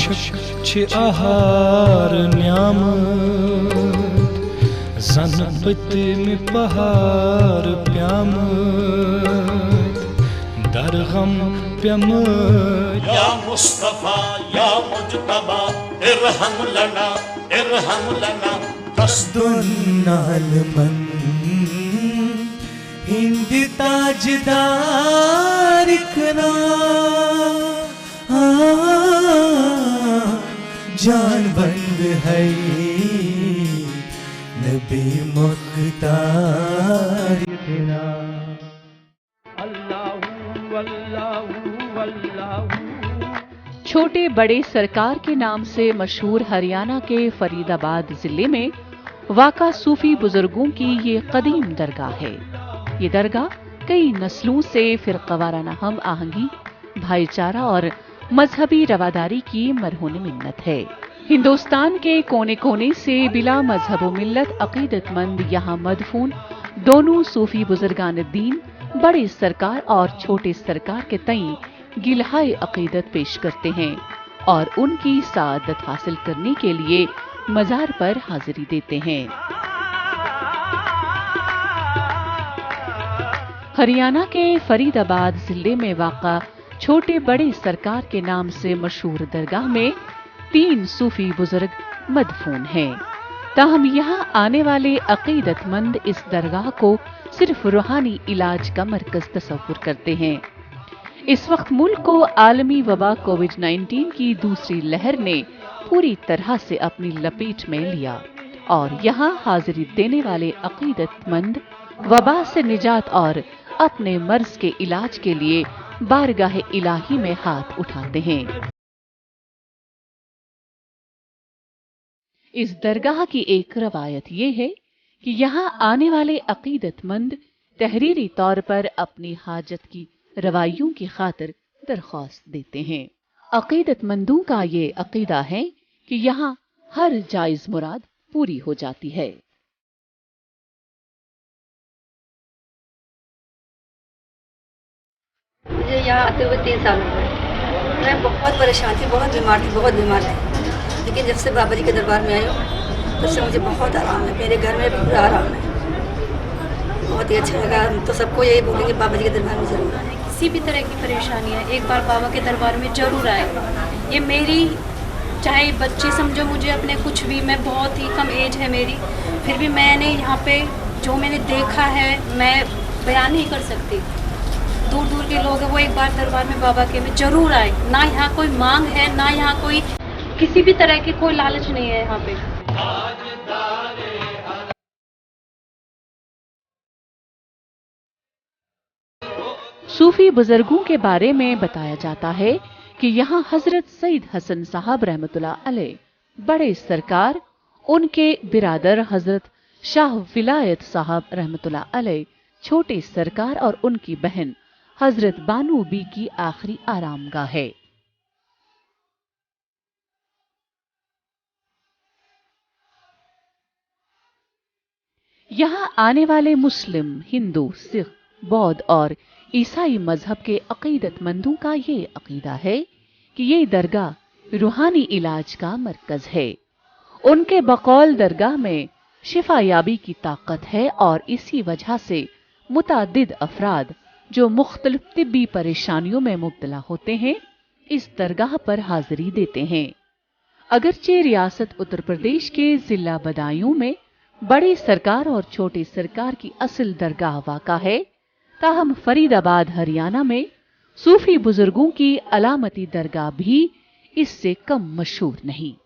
Aşık ahar niyamet Zan bitim bahar piyamet Dar gham piyamet Ya Mustafa ya Mujtaba irham lana Qasdun alman Hind tajdar ikna جان بند ہے نبی مختار اتنا چھوٹے بڑے سرکار کے نام سے مشہور ہریانہ کے فرید آباد ضلع میں واقع صوفی بزرگوں کی یہ قدیم درگاہ ہے۔ یہ درگاہ کئی نسلوں سے فرقہ وارانہ ہم آہنگی، بھائی چارہ اور مذہبی رواداری کی مرہون منت ہے۔ ہندوستان کے کونے کونے سے بلا مذہب و ملت عقیدت مند یہاں مدفون دونوں صوفی بزرگان الدین بڑے سرکار اور چھوٹے سرکار کے تئیں گلہائے عقیدت پیش کرتے ہیں اور ان کی سعادت حاصل کرنے کے لیے مزار پر حاضری دیتے ہیں۔ ہریانہ کے فرید آباد ضلع میں واقع چھوٹے بڑے سرکار کے نام سے مشہور درگاہ میں 3 صوفی بزرگ مدفون ہیں۔ تاہم یہاں آنے والے عقیدت مند اس درگاہ کو صرف روحانی علاج کا مرکز تصور کرتے ہیں۔ اس وقت ملک کو عالمی وبا کووڈ-19 کی دوسری لہر نے پوری طرح سے اپنی لپیٹ میں لیا اور یہاں حاضری دینے والے عقیدت مند وبا سے نجات اور اپنے مرض کے علاج کے لیے بارگاہ الہی میں ہاتھ اٹھاتے ہیں۔ اس درگاہ کی ایک روایت یہ ہے کہ یہاں آنے والے عقیدت مند تحریری طور پر اپنی حاجت کی روائیوں کی خاطر درخواست دیتے ہیں۔ عقیدت مندوں کا یہ عقیدہ ہے کہ یہاں ہر جائز مراد پوری ہو جاتی ہے۔ مجھے یہاں آتے ہوئے 3 سال ہو گئے۔ میں بہت پریشان تھی، بہت بیمار تھی، لیکن جب سے بابا جی کے دربار میں آئی ہوں تب سے مجھے بہت آرام ہے، میرے گھر میں پورا آرام ہے، بہت ہی اچھا لگا۔ تو سب کو یہی بولیں گے بابا جی کے دربار میں ضرور آئیں۔ کسی بھی طرح کی پریشانی ہے ایک بار بابا کے دربار میں ضرور آئے۔ یہ میری چاہے بچے سمجھو مجھے اپنے کچھ بھی، میں بہت ہی کم ایج ہے میری، پھر بھی میں نے یہاں پہ جو میں نے دیکھا ہے میں بیان نہیں کر سکتی۔ دور دور کے لوگ ہیں وہ ایک بار دربار میں بابا کے میں ضرور آئے۔ نہ یہاں کوئی مانگ ہے، نہ یہاں کوئی کسی بھی طرح کی کوئی لالچ نہیں ہے یہاں پہ۔ صوفی بزرگوں کے بارے میں بتایا جاتا ہے کہ یہاں حضرت سید حسن صاحب رحمۃ اللہ علیہ بڑے سرکار، ان کے برادر حضرت شاہ ولایت صاحب رحمۃ اللہ علیہ چھوٹے سرکار اور ان کی بہن حضرت بانو بی کی آخری آرام گاہ ہے۔ یہاں آنے والے مسلم، ہندو، سکھ، بودھ اور عیسائی مذہب کے عقیدت مندوں کا یہ عقیدہ ہے کہ یہ درگاہ روحانی علاج کا مرکز ہے۔ ان کے بقول درگاہ میں شفا یابی کی طاقت ہے اور اسی وجہ سے متعدد افراد جو مختلف طبی پریشانیوں میں مبتلا ہوتے ہیں اس درگاہ پر حاضری دیتے ہیں۔ اگرچہ ریاست اتر پردیش کے ضلع بدایوں میں بڑے سرکار اور چھوٹے سرکار کی اصل درگاہ واقع ہے، تاہم فرید آباد ہریانہ میں صوفی بزرگوں کی علامتی درگاہ بھی اس سے کم مشہور نہیں۔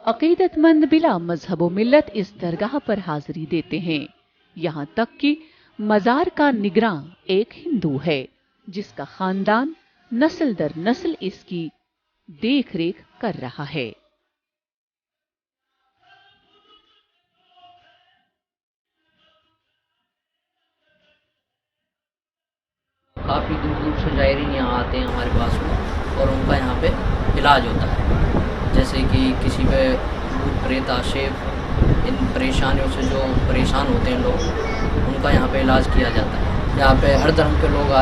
عقیدت مند بلا مذہب و ملت اس درگاہ پر حاضری دیتے ہیں، یہاں تک کہ مزار کا نگراں ایک ہندو ہے جس کا خاندان نسل در نسل اس کی دیکھ ریکھ کر رہا ہے۔ کافی دور دور سے زائرین یہاں آتے ہیں ہمارے پاس میں اور ان کا یہاں پہ علاج ہوتا ہے، جیسے کہ کسی پہ بھوت پریت آشیپ، ان پریشانیوں سے جو پریشان ہوتے ہیں لوگ، ان کا یہاں پہ علاج کیا جاتا ہے۔ یہاں پہ ہر دھرم کے لوگ آ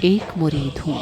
ایک مرید ہوں.